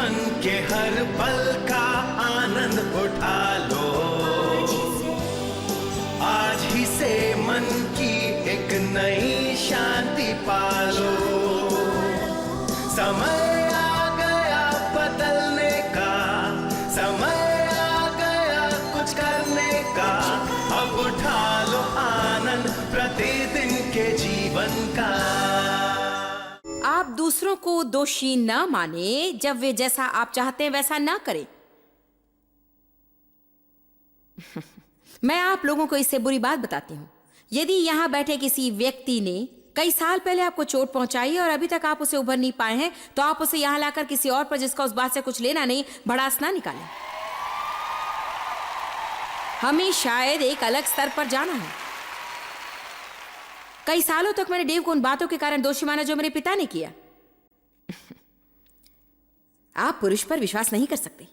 जीवन के हर पल का आनंद उठा लो। आज ही से मन की एक नई शांति पालो। समय आ गया बदलने का, समय आ गया कुछ करने का। अब उठा लो आनंद प्रतिदिन के जीवन का। आप दूसरों को दोषी ना माने जब वे जैसा आप चाहते हैं वैसा ना करें। मैं आप लोगों को इससे बुरी बात बताती हूं। यदि यहां बैठे किसी व्यक्ति ने कई साल पहले आपको चोट पहुंचाई और अभी तक आप उसे उभर नहीं पाए हैं, तो आप उसे यहां लाकर किसी और पर जिसका उस बात से कुछ लेना नहीं भड़ास ना निकालें। हमें शायद एक अलग स्तर पर जाना है। कई सालों तक मैंने डेव को उन बातों के कारण दोषी माना जो मेरे पिता ने किया। आप पुरुष पर विश्वास नहीं कर सकते।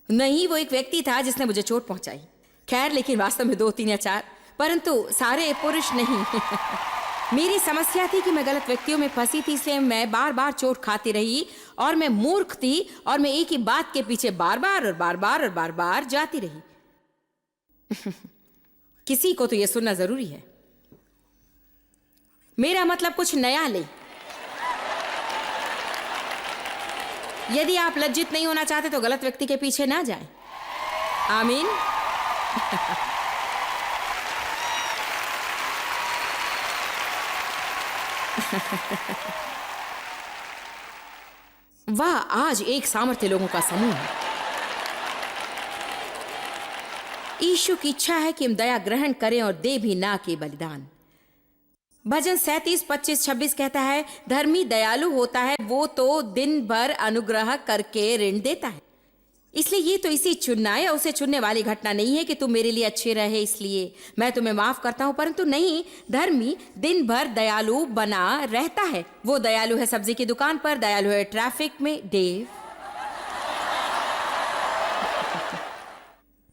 नहीं, वो एक व्यक्ति था जिसने मुझे चोट पहुंचाई। खैर, लेकिन वास्तव में 2, 3 या 4, परंतु सारे पुरुष नहीं। मेरी समस्या थी कि मैं गलत व्यक्तियों में फंसी थी, इसलिए मैं बार बार चोट खाती रही और मैं मूर्ख थी और मैं एक ही बात के पीछे बार बार और बार बार और बार बार जाती रही। किसी को तो यह सुनना जरूरी है। मेरा मतलब कुछ नया ले। यदि आप लज्जित नहीं होना चाहते तो गलत व्यक्ति के पीछे ना जाएं। आमीन। वाह, आज एक सामर्थ्य लोगों का समूह है। यीशु की इच्छा है कि हम दया ग्रहण करें और दे भी ना के बलिदान। भजन 37, 25, 26 कहता है, धर्मी दयालु होता है, वो तो दिन भर अनुग्रह करके ऋण देता है। इसलिए ये तो इसी चुनना है, उसे चुनने वाली घटना नहीं है कि तुम मेरे लिए अच्छे रहे इसलिए मैं तुम्हें माफ करता हूं, परंतु नहीं, धर्मी दिन भर दयालु बना रहता है। वो दयालु है सब्जी की दुकान पर, दयालु है ट्रैफिक में। डेव,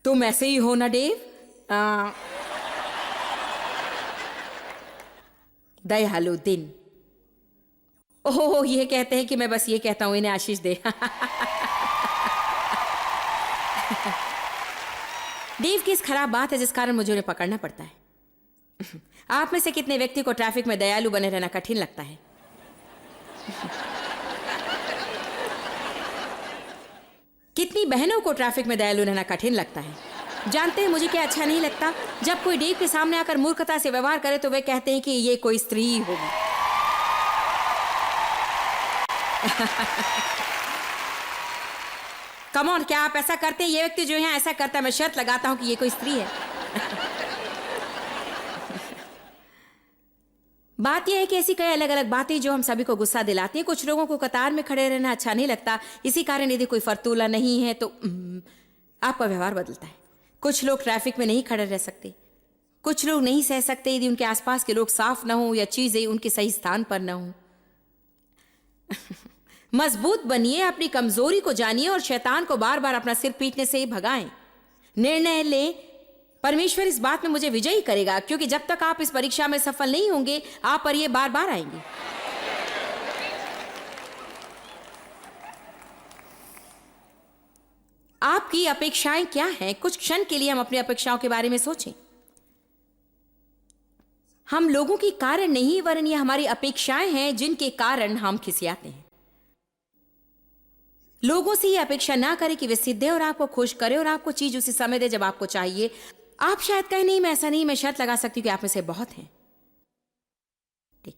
तुम ऐसे ही हो ना डेव? दयालु दिन। ओह, ये कहते हैं कि मैं बस ये कहता हूं इन्हें आशीष दे। डेव की इस खराब बात है जिस कारण मुझे उन्हें पकड़ना पड़ता है। आप में से कितने व्यक्ति को ट्रैफिक में दयालु बने रहना कठिन लगता है? कितनी बहनों को ट्रैफिक में दयालु रहना कठिन लगता है? जानते हैं मुझे क्या अच्छा नहीं लगता? जब कोई डेव के सामने आकर मूर्खता से व्यवहार करे तो वे कहते हैं कि ये कोई स्त्री होगी। कम ऑन, क्या आप ऐसा करते हैं? ये व्यक्ति जो यहाँ ऐसा करता है, मैं शर्त लगाता हूं कि ये कोई स्त्री है। बात यह है कि ऐसी कई अलग अलग बातें जो हम सभी को गुस्सा दिलाती हैं। कुछ लोगों को कतार में खड़े रहना अच्छा नहीं लगता, इसी कारण यदि कोई फर्तूला नहीं है तो आपका व्यवहार बदलता है। कुछ लोग ट्रैफिक में नहीं खड़े रह सकते। कुछ लोग नहीं सह सकते यदि उनके आसपास के लोग साफ ना हो या चीजें उनके सही स्थान पर ना हो। मजबूत बनिए, अपनी कमजोरी को जानिए और शैतान को बार बार अपना सिर पीटने से ही भगाएं। निर्णय लें, परमेश्वर इस बात में मुझे विजयी करेगा, क्योंकि जब तक आप इस परीक्षा में सफल नहीं होंगे आप पर ये बार बार आएंगे। आपकी अपेक्षाएं क्या हैं? कुछ क्षण के लिए हम अपनी अपेक्षाओं के बारे में सोचें। हम लोगों के कारण नहीं, वरन ये हमारी अपेक्षाएं हैं जिनके कारण हम खिसियाते हैं। लोगों से ये अपेक्षा ना करें कि वे सिद्धे और आपको खुश करें और आपको चीज उसी समय दे जब आपको चाहिए। आप शायद कहें, नहीं मैं ऐसा नहीं, मैं शर्त लगा सकती हूं कि आप में से बहुत हैं। ठीक,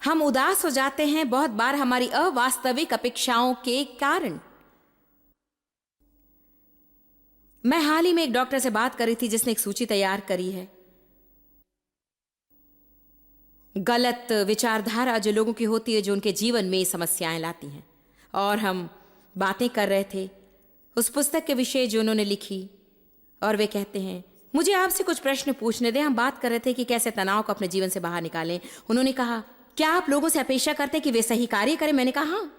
हम उदास हो जाते हैं बहुत बार हमारी अवास्तविक अपेक्षाओं के कारण। मैं हाल ही में एक डॉक्टर से बात कर रही थी जिसने एक सूची तैयार करी है। गलत विचारधारा जो लोगों की होती है, जो उनके जीवन में समस्याएं लाती हैं। और हम बातें कर रहे थे उस पुस्तक के विषय जो उन्होंने लिखी, और वे कहते हैं मुझे आपसे कुछ प्रश्न पूछने दें। हम बात कर रहे थे कि कैसे तनाव को अपने जीवन से बाहर निकालें। उन्होंने कहा, क्या आप लोगों से अपेक्षा करते हैं कि वे सही कार्य करें? मैंने कहा हाँ।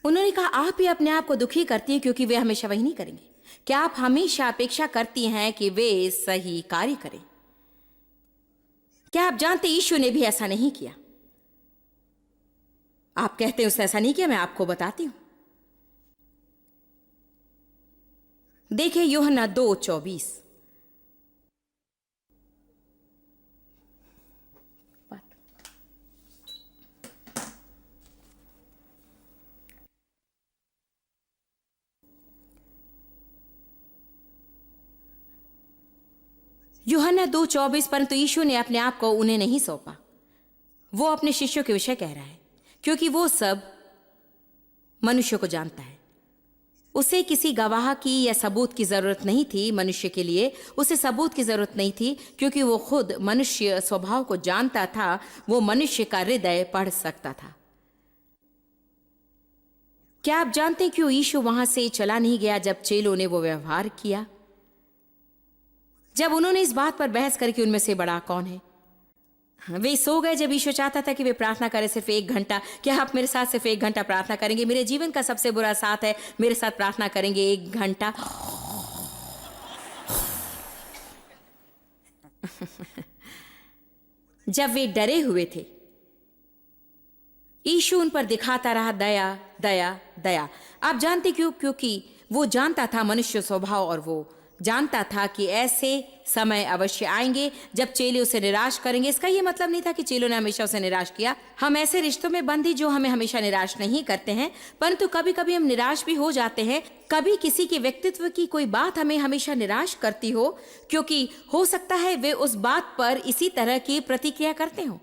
उन्होंने कहा, आप ही अपने आप को दुखी करती हैं क्योंकि वे हमेशा वही नहीं करेंगे। क्या आप हमेशा अपेक्षा करती हैं कि वे सही कार्य करें? क्या आप जानते यीशु ने भी ऐसा नहीं किया? आप कहते हैं उसने ऐसा नहीं किया, मैं आपको बताती हूं। देखिए यूहन्ना 2:24। यूहन्ना 2:24। परंतु यीशु ने अपने आप को उन्हें नहीं सौंपा। वो अपने शिष्यों के विषय कह रहा है, क्योंकि वो सब मनुष्य को जानता है। उसे किसी गवाह की या सबूत की जरूरत नहीं थी। मनुष्य के लिए उसे सबूत की जरूरत नहीं थी, क्योंकि वो खुद मनुष्य स्वभाव को जानता था। वो मनुष्य का हृदय पढ़ सकता था। क्या आप जानते हैं क्यों यीशु वहां से चला नहीं गया जब चेलों ने वो व्यवहार किया? जब उन्होंने इस बात पर बहस करी कि उनमें से बड़ा कौन है, वे सो गए जब यीशु चाहता था कि वे प्रार्थना करें सिर्फ 1 घंटा। क्या आप मेरे साथ सिर्फ 1 घंटा प्रार्थना करेंगे? मेरे जीवन का सबसे बुरा साथ है, मेरे साथ प्रार्थना करेंगे 1 घंटा। जब वे डरे हुए थे, यीशु उन पर दिखाता रहा दया, दया, दया। आप जानते क्यों? क्योंकि वो जानता था मनुष्य स्वभाव, और वो जानता था कि ऐसे समय अवश्य आएंगे जब चेले उसे निराश करेंगे। इसका यह मतलब नहीं था कि चेलों ने हमेशा उसे निराश किया। हम ऐसे रिश्तों में बंधी जो हमें हमेशा निराश नहीं करते हैं, परंतु कभी कभी हम निराश भी हो जाते हैं। कभी किसी के व्यक्तित्व की कोई बात हमें हमेशा निराश करती हो, क्योंकि हो सकता है वे उस बात पर इसी तरह की प्रतिक्रिया करते हो।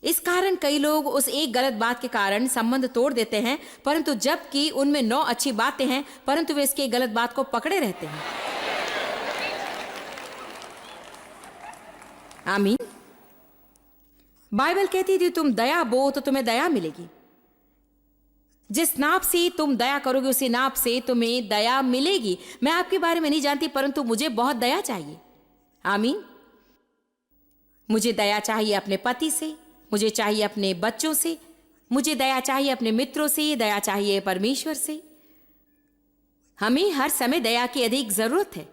इस कारण कई लोग उस एक गलत बात के कारण संबंध तोड़ देते हैं, परंतु जबकि उनमें 9 अच्छी बातें हैं, परंतु वे इसके गलत बात को पकड़े रहते हैं। आमीन। बाइबल कहती थी तुम दया बो तो तुम्हें दया मिलेगी। जिस नाप से तुम दया करोगे उसी नाप से तुम्हें दया मिलेगी। मैं आपके बारे में नहीं जानती, परंतु मुझे बहुत दया चाहिए। आमीन। मुझे दया चाहिए अपने पति से, मुझे चाहिए अपने बच्चों से, मुझे दया चाहिए अपने मित्रों से, दया चाहिए परमेश्वर से। हमें हर समय दया की अधिक जरूरत है।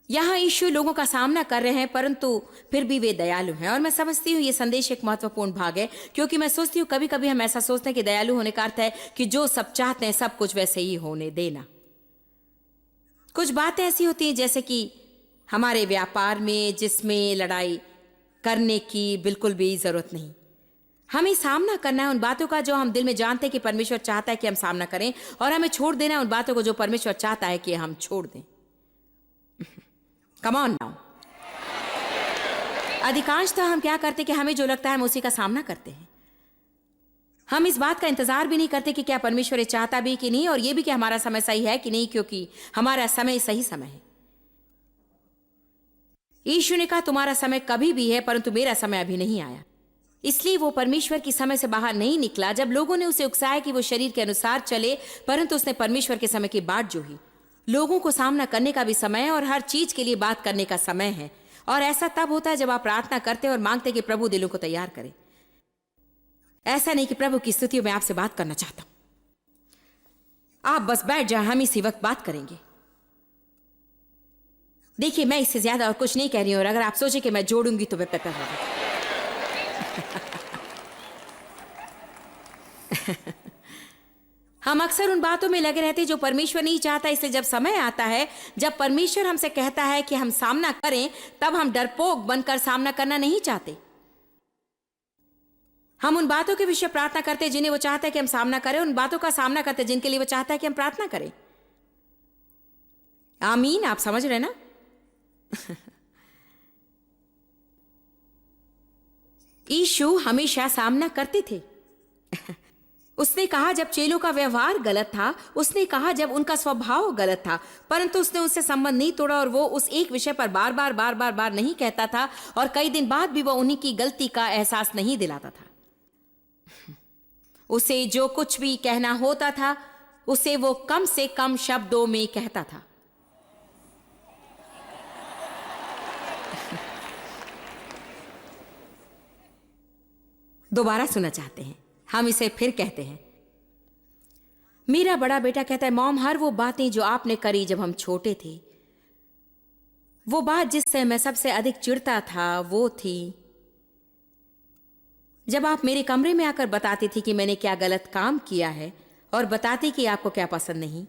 यहां यीशु लोगों का सामना कर रहे हैं, परंतु फिर भी वे दयालु हैं। और मैं समझती हूं यह संदेश एक महत्वपूर्ण भाग है, क्योंकि मैं सोचती हूं कभी कभी हम ऐसा सोचते हैं कि दयालु होने का अर्थ है कि जो सब चाहते हैं सब कुछ वैसे ही होने देना। कुछ बातें ऐसी होती हैं जैसे कि हमारे व्यापार में, जिसमें लड़ाई करने की बिल्कुल भी जरूरत नहीं। हमें सामना करना है उन बातों का जो हम दिल में जानते हैं कि परमेश्वर चाहता है कि हम सामना करें, और हमें छोड़ देना है उन बातों को जो परमेश्वर चाहता है कि हम छोड़ दें। Come on now. अधिकांशतः हम क्या करते कि हमें जो लगता है हम उसी का सामना करते हैं। हम इस बात का इंतजार भी नहीं करते कि क्या परमेश्वर ये चाहता भी कि नहीं, और ये भी कि हमारा समय सही है कि नहीं, क्योंकि हमारा समय सही समय है। यीशु ने कहा तुम्हारा समय कभी भी है, परंतु मेरा समय अभी नहीं आया। इसलिए वो परमेश्वर की समय से बाहर नहीं निकला। जब लोगों ने उसे उकसाया कि वो शरीर के अनुसार चले, परंतु उसने परमेश्वर के समय की बाट जोही। लोगों को सामना करने का भी समय है और हर चीज के लिए बात करने का समय है। और ऐसा तब होता है जब आप प्रार्थना करते हैं और मांगते हैं कि प्रभु दिलों को तैयार करे। ऐसा नहीं कि प्रभु की स्तुतियों में आपसे बात करना चाहता हूं। आप बस बैठ जाए, हम इसी वक्त बात करेंगे। देखिए मैं इससे ज्यादा और कुछ नहीं कह रही हूं, और अगर आप सोचे कि मैं जोड़ूंगी तो मैं पेपर होगा। हम अक्सर उन बातों में लगे रहते हैं जो परमेश्वर नहीं चाहता। इसलिए जब समय आता है जब परमेश्वर हमसे कहता है कि हम सामना करें, तब हम डरपोक बनकर सामना करना नहीं चाहते। हम उन बातों के विषय प्रार्थना करते हैं जिन्हें वो चाहता है कि हम सामना करें, उन बातों का सामना करते हैं जिनके लिए वो चाहता है कि हम प्रार्थना करें। आमीन। आप समझ रहे ना? यीशु हमेशा सामना करते थे। उसने कहा जब चेलों का व्यवहार गलत था, उसने कहा जब उनका स्वभाव गलत था, परंतु उसने उससे संबंध नहीं तोड़ा, और वो उस एक विषय पर बार बार बार बार बार नहीं कहता था, और कई दिन बाद भी वो उन्हीं की गलती का एहसास नहीं दिलाता था। उसे जो कुछ भी कहना होता था उसे वो कम से कम शब्दों में कहता था। दोबारा सुनना चाहते हैं? हम इसे फिर कहते हैं। मेरा बड़ा बेटा कहता है मॉम, हर वो बातें जो आपने करी जब हम छोटे थे, वो बात जिससे मैं सबसे अधिक चिढ़ता था वो थी जब आप मेरे कमरे में आकर बताती थी कि मैंने क्या गलत काम किया है और बताती कि आपको क्या पसंद नहीं,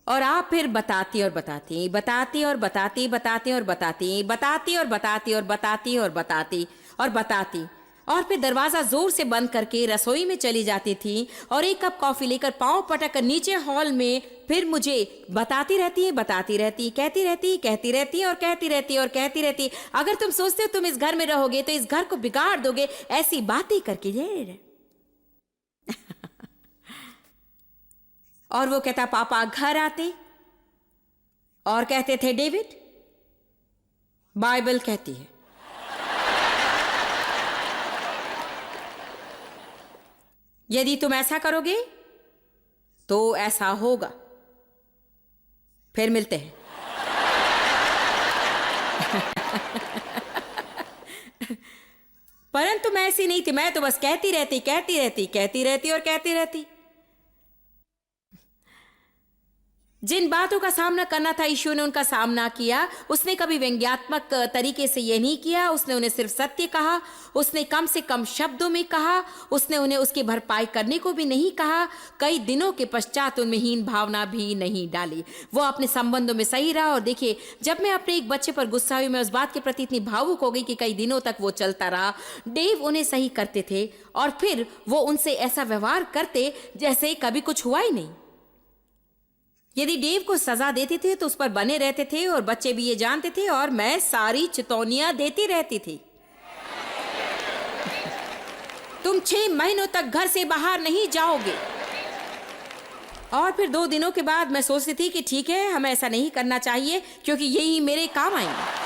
और आप फिर बताती और बताती, बताती और बताती, बताती और बताती, बताती और बताती और बताती और बताती और बताती, और फिर दरवाजा जोर से बंद करके रसोई में चली जाती थी और एक कप कॉफी लेकर पांव पटक कर नीचे हॉल में फिर मुझे बताती रहती, बताती रहती, कहती रहती, कहती रहती और कहती रहती और कहती रहती, अगर तुम सोचते हो तुम इस घर में रहोगे तो इस घर को बिगाड़ दोगे, ऐसी बातें करके ये। और वो कहता, पापा घर आते और कहते थे, डेविड बाइबल कहती है, यदि तुम ऐसा करोगे तो ऐसा होगा। फिर मिलते हैं। परंतु मैं ऐसी नहीं थी, मैं तो बस कहती रहती, कहती रहती, कहती रहती और कहती रहती। जिन बातों का सामना करना था यीशु ने उनका सामना किया। उसने कभी व्यंग्यात्मक तरीके से यह नहीं किया, उसने उन्हें सिर्फ सत्य कहा, उसने कम से कम शब्दों में कहा, उसने उन्हें उसकी भरपाई करने को भी नहीं कहा। कई दिनों के पश्चात उनमें हीन भावना भी नहीं डाली। वो अपने संबंधों में सही रहा। और देखिए, जब मैं अपने एक बच्चे पर गुस्सा हुई, मैं उस बात के प्रति इतनी भावुक हो गई कि कई दिनों तक वो चलता रहा। डेव उन्हें सही करते थे और फिर वो उनसे ऐसा व्यवहार करते जैसे कभी कुछ हुआ ही नहीं। यदि डेव को सजा देते थे तो उस पर बने रहते थे और बच्चे भी ये जानते थे, और मैं सारी चेतावनियां देती रहती थी। तुम 6 महीनों तक घर से बाहर नहीं जाओगे। और फिर 2 दिनों के बाद मैं सोचती थी कि ठीक है, हमें ऐसा नहीं करना चाहिए क्योंकि यही मेरे काम आएंगे।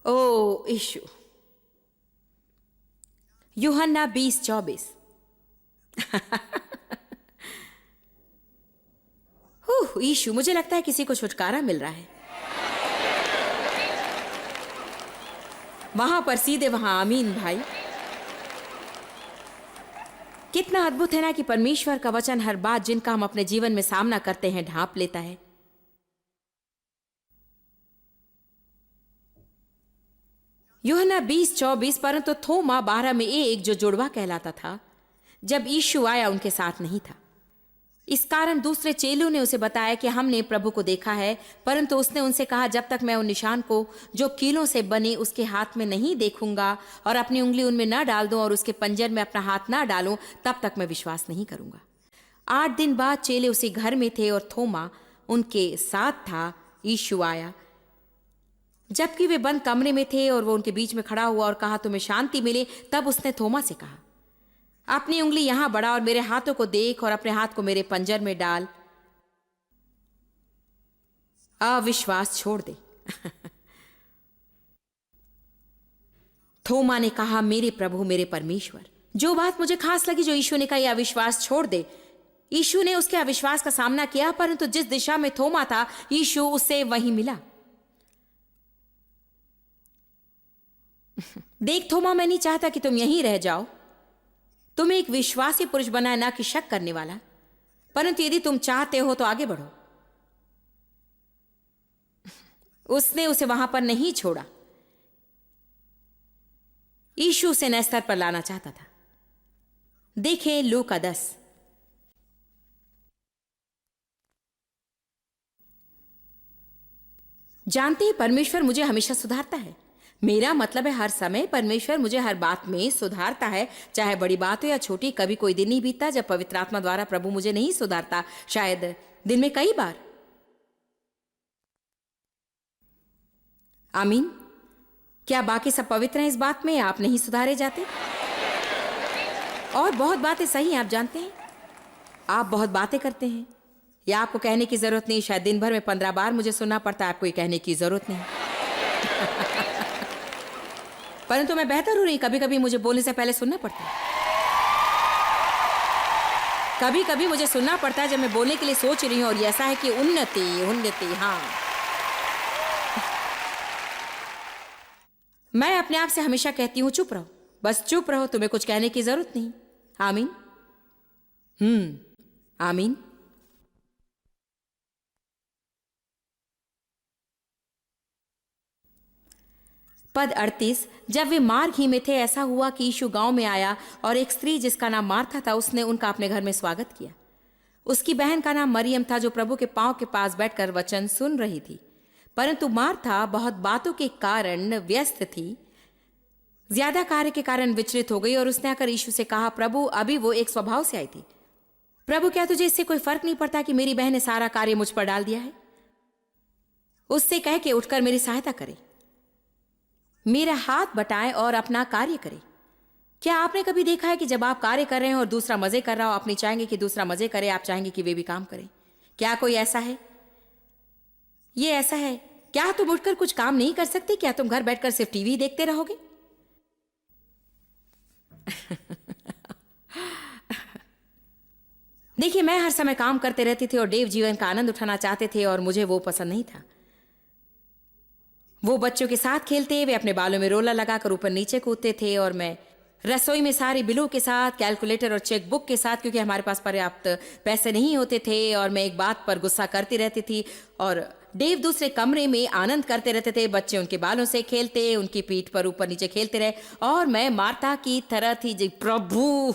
ओ यीशु। यूहन्ना 20:24। यीशु, मुझे लगता है किसी को छुटकारा मिल रहा है। वहां पर सीधे वहां, आमीन भाई। कितना अद्भुत है ना कि परमेश्वर का वचन हर बात जिनका हम अपने जीवन में सामना करते हैं ढांप लेता है। यूहन्ना 20:24। परंतु थोमा 12 में एक जो जुड़वा कहलाता था, जब यीशु आया उनके साथ नहीं था। इस कारण दूसरे चेलों ने उसे बताया कि हमने प्रभु को देखा है। परंतु उसने उनसे कहा, जब तक मैं उन निशान को जो कीलों से बने उसके हाथ में नहीं देखूंगा और अपनी उंगली उनमें न डाल दूं और उसके पंजर में अपना हाथ न डालूं, तब तक मैं विश्वास नहीं करूंगा। 8 दिन बाद चेले उसी घर में थे और थोमा उनके साथ था। यीशु आया जबकि वे बंद कमरे में थे और वो उनके बीच में खड़ा हुआ और कहा, तुम्हें शांति मिले। तब उसने थोमा से कहा, अपनी उंगली यहां बढ़ा और मेरे हाथों को देख और अपने हाथ को मेरे पंजर में डाल। अविश्वास छोड़ दे। थोमा ने कहा, मेरे प्रभु, मेरे परमेश्वर। जो बात मुझे खास लगी जो यीशु ने कहा, अविश्वास छोड़ दे। यीशु ने उसके अविश्वास का सामना किया, परंतु जिस दिशा में थोमा था यीशु उससे वहीं मिला। देख थोमा, मैं नहीं चाहता कि तुम यहीं रह जाओ। तुम्हें एक विश्वासी पुरुष बना है, ना कि शक करने वाला। परंतु यदि तुम चाहते हो तो आगे बढ़ो। उसने उसे वहां पर नहीं छोड़ा। यीशु उसे नए स्तर पर लाना चाहता था। देखें लूका 10। जानते हैं, परमेश्वर मुझे हमेशा सुधारता है। मेरा मतलब है हर समय परमेश्वर मुझे हर बात में सुधारता है, चाहे बड़ी बात हो या छोटी। कभी कोई दिन नहीं बीतता जब पवित्र आत्मा द्वारा प्रभु मुझे नहीं सुधारता, शायद दिन में कई बार। आमीन। क्या बाकी सब पवित्र हैं इस बात में? आप नहीं सुधारे जाते? और बहुत बातें सही हैं, आप जानते हैं। आप बहुत बातें करते हैं, या आपको कहने की जरूरत नहीं। शायद दिन भर में 15 बार मुझे सुनना पड़ता है, आपको ये कहने की जरूरत नहीं। परंतु मैं बेहतर हूं नहीं। कभी कभी मुझे बोलने से पहले सुनना पड़ता है। कभी कभी मुझे सुनना पड़ता है जब मैं बोलने के लिए सोच रही हूं, और ऐसा है कि उन्नति। हाँ, मैं अपने आप से हमेशा कहती हूं, चुप रहो, बस चुप रहो, तुम्हें कुछ कहने की जरूरत नहीं। आमीन। आमीन। पद 38। जब वे मार्ग ही में थे, ऐसा हुआ कि यीशु गांव में आया और एक स्त्री जिसका नाम मार्था था, उसने उनका अपने घर में स्वागत किया। उसकी बहन का नाम मरियम था, जो प्रभु के पांव के पास बैठकर वचन सुन रही थी। परंतु मार्था बहुत बातों के कारण व्यस्त थी, ज्यादा कार्य के कारण विचलित हो गई और उसने आकर यीशु से कहा, प्रभु, अभी वो एक स्वभाव से आई थी। प्रभु, क्या तुझे इससे कोई फर्क नहीं पड़ता कि मेरी बहन ने सारा कार्य मुझ पर डाल दिया है? उससे कह के उठकर मेरी सहायता करे, मेरा हाथ बटाए और अपना कार्य करे। क्या आपने कभी देखा है कि जब आप कार्य कर रहे हैं और दूसरा मजे कर रहा हो, आप नहीं चाहेंगे कि दूसरा मजे करे, आप चाहेंगे कि वे भी काम करें? क्या कोई ऐसा है? ये ऐसा है। क्या तुम उठकर कुछ काम नहीं कर सकते? क्या तुम घर बैठकर सिर्फ टीवी देखते रहोगे? देखिए, मैं हर समय काम करते रहती थी और डेव जीवन का आनंद उठाना चाहते थे और मुझे वो पसंद नहीं था। वो बच्चों के साथ खेलते, वे अपने बालों में रोलर लगाकर ऊपर नीचे कूदते थे और मैं रसोई में सारे बिलों के साथ, कैलकुलेटर और चेकबुक के साथ, क्योंकि हमारे पास पर्याप्त पैसे नहीं होते थे और मैं एक बात पर गुस्सा करती रहती थी और डेव दूसरे कमरे में आनंद करते रहते थे। बच्चे उनके बालों से खेलते, उनकी पीठ पर ऊपर नीचे खेलते रहे और मैं मार्था की तरह थी। जी प्रभु,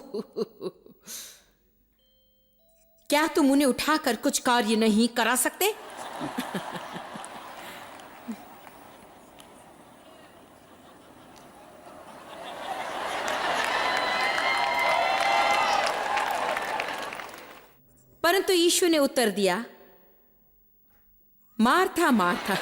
क्या तुम उन्हें उठाकर कुछ कार्य नहीं करा सकते? परंतु यीशु ने उत्तर दिया, मार्था मार्था,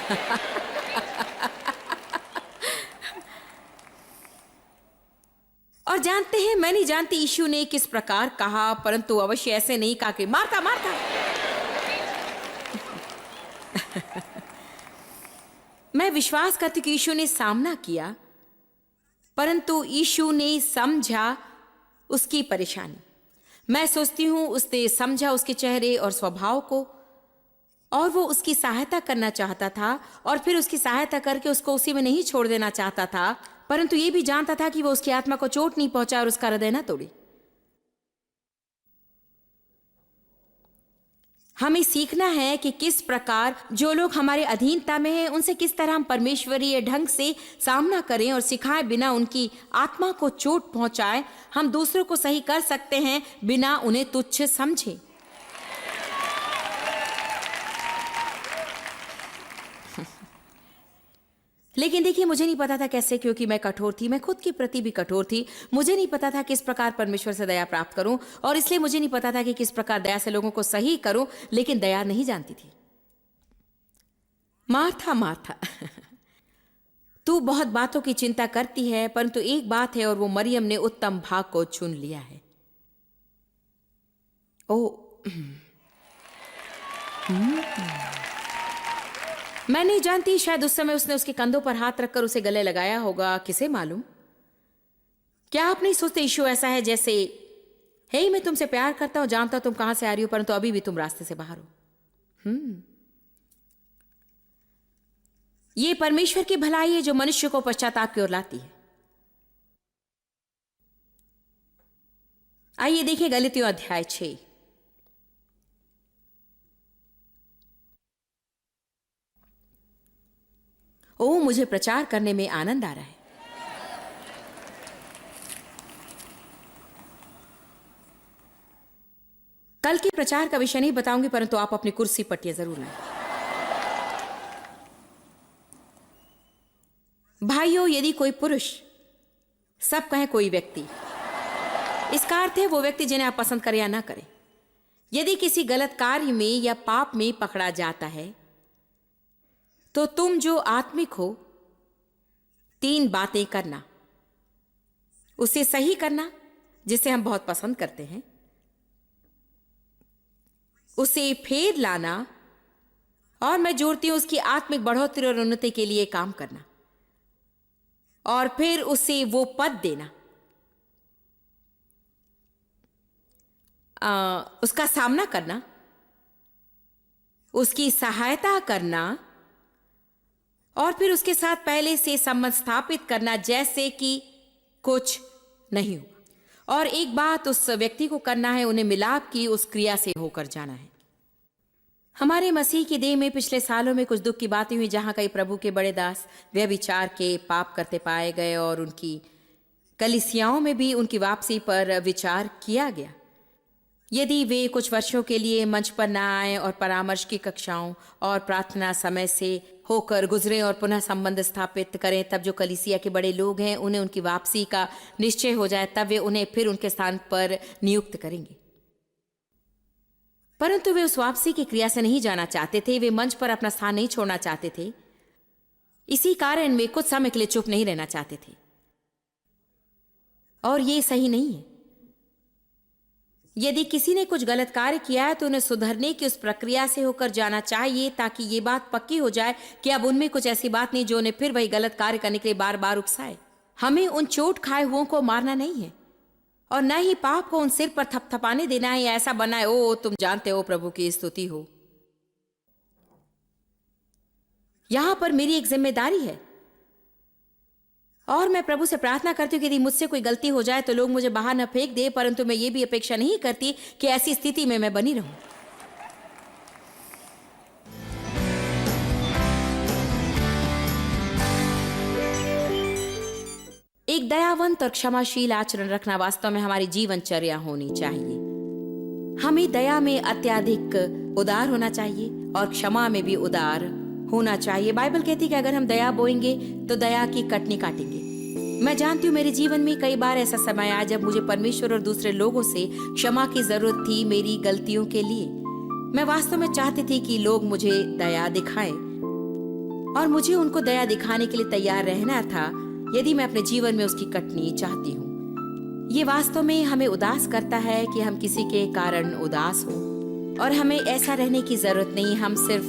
और जानते हैं, मैं नहीं जानती यीशु ने किस प्रकार कहा, परंतु अवश्य ऐसे नहीं कहा कि मार्था मार्था। मैं विश्वास करती कि यीशु ने सामना किया, परंतु यीशु ने समझा उसकी परेशानी। मैं सोचती हूं उसने समझा उसके चेहरे और स्वभाव को और वो उसकी सहायता करना चाहता था और फिर उसकी सहायता करके उसको उसी में नहीं छोड़ देना चाहता था, परंतु ये भी जानता था कि वो उसकी आत्मा को चोट नहीं पहुंचा और उसका हृदय ना तोड़े। हमें सीखना है कि किस प्रकार जो लोग हमारे अधीनता में हैं, उनसे किस तरह हम परमेश्वरीय ढंग से सामना करें और सिखाए बिना उनकी आत्मा को चोट पहुंचाए। हम दूसरों को सही कर सकते हैं बिना उन्हें तुच्छ समझे। लेकिन देखिए, मुझे नहीं पता था कैसे, क्योंकि मैं कठोर थी, मैं खुद के प्रति भी कठोर थी। मुझे नहीं पता था किस प्रकार परमेश्वर से दया प्राप्त करूं और इसलिए मुझे नहीं पता था कि किस प्रकार दया से लोगों को सही करूं, लेकिन दया नहीं जानती थी। मार्था मार्था, तू बहुत बातों की चिंता करती है, परंतु एक बात है और वो मरियम ने उत्तम भाग को चुन लिया है। ओ मैं नहीं जानती, शायद उस समय उसने उसके कंधों पर हाथ रखकर उसे गले लगाया होगा, किसे मालूम। क्या आप नहीं सोचते यीशु ऐसा है जैसे, हे मैं तुमसे प्यार करता हूं, जानता हूं तुम कहां से आ रही हो, परंतु अभी भी तुम रास्ते से बाहर हो। ये परमेश्वर की भलाई है जो मनुष्य को पश्चाताप की ओर लाती है। आइए देखिए गलातियों अध्याय 6। ओ, मुझे प्रचार करने में आनंद आ रहा है। कल के प्रचार का विषय नहीं बताऊंगी, परंतु आप अपनी कुर्सी पट्टियां जरूर लाएं। भाइयों, यदि कोई पुरुष, सब कहें कोई व्यक्ति, इसका अर्थ है वो व्यक्ति जिन्हें आप पसंद करें या ना करें, यदि किसी गलत कार्य में या पाप में पकड़ा जाता है, तो तुम जो आत्मिक हो, 3 बातें करना। उसे सही करना, जिसे हम बहुत पसंद करते हैं, उसे फेर लाना, और मैं जोड़ती हूं उसकी आत्मिक बढ़ोतरी और उन्नति के लिए काम करना, और फिर उसे वो पद देना, उसका सामना करना, उसकी सहायता करना, और फिर उसके साथ पहले से संबंध स्थापित करना जैसे कि कुछ नहीं हुआ। और एक बात उस व्यक्ति को करना है, उन्हें मिलाप की उस क्रिया से होकर जाना है। हमारे मसीह की देह में पिछले सालों में कुछ दुख की बातें हुई जहां कई प्रभु के बड़े दास व्यभिचार के पाप करते पाए गए और उनकी कलीसियाओं में भी उनकी वापसी पर विचार किया गया। यदि वे कुछ वर्षों के लिए मंच पर न आए और परामर्श की कक्षाओं और प्रार्थना समय से होकर गुजरे और पुनः संबंध स्थापित करें, तब जो कलीसिया के बड़े लोग हैं उन्हें उनकी वापसी का निश्चय हो जाए, तब वे उन्हें फिर उनके स्थान पर नियुक्त करेंगे। परंतु वे उस वापसी की क्रिया से नहीं जाना चाहते थे। वे मंच पर अपना स्थान नहीं छोड़ना चाहते थे। इसी कारण वे कुछ समय के लिए चुप नहीं रहना चाहते थे, और ये सही नहीं है। यदि किसी ने कुछ गलत कार्य किया है तो उन्हें सुधरने की उस प्रक्रिया से होकर जाना चाहिए, ताकि ये बात पक्की हो जाए कि अब उनमें कुछ ऐसी बात नहीं जो उन्हें फिर वही गलत कार्य करने के लिए बार बार उकसाए। हमें उन चोट खाए हुओं को मारना नहीं है, और न ही पाप को उन सिर पर थपथपाने देना है या ऐसा बनाए, ओ तुम जानते हो प्रभु की स्तुति हो। यहां पर मेरी एक जिम्मेदारी है, और मैं प्रभु से प्रार्थना करती हूँ कि यदि मुझसे कोई गलती हो जाए तो लोग मुझे बाहर न फेंक दे, परंतु मैं ये भी अपेक्षा नहीं करती कि ऐसी स्थिति में मैं बनी रहूं। एक दयावंत और क्षमाशील आचरण रखना वास्तव में हमारी जीवनचर्या होनी चाहिए। हमें दया में अत्यधिक उदार होना चाहिए और क्षमा में भी उदार होना चाहिए। बाइबल कहती है कि अगर हम दया बोएंगे तो दया की कटनी काटेंगे। मैं जानती हूँ मेरे जीवन में कई बार ऐसा समय आया जब मुझे परमेश्वर और दूसरे लोगों से क्षमा की जरूरत थी मेरी गलतियों के लिए। मैं वास्तव में चाहती थी कि लोग मुझे दया दिखाएं, और मुझे उनको दया दिखाने के लिए तैयार रहना था यदि मैं अपने जीवन में उसकी कटनी चाहती हूँ। ये वास्तव में हमें उदास करता है कि हम किसी के कारण उदास हों, और हमें ऐसा रहने की जरूरत नहीं। हम सिर्फ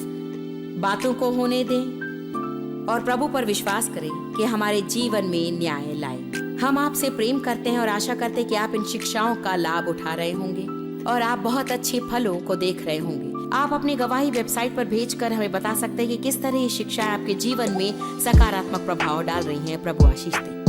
बातों को होने दें और प्रभु पर विश्वास करें कि हमारे जीवन में न्याय लाए। हम आपसे प्रेम करते हैं और आशा करते हैं कि आप इन शिक्षाओं का लाभ उठा रहे होंगे और आप बहुत अच्छे फलों को देख रहे होंगे। आप अपनी गवाही वेबसाइट पर भेजकर हमें बता सकते हैं कि किस तरह ये शिक्षाएं आपके जीवन में सकारात्मक प्रभाव डाल रही हैं। प्रभु आशीष दे।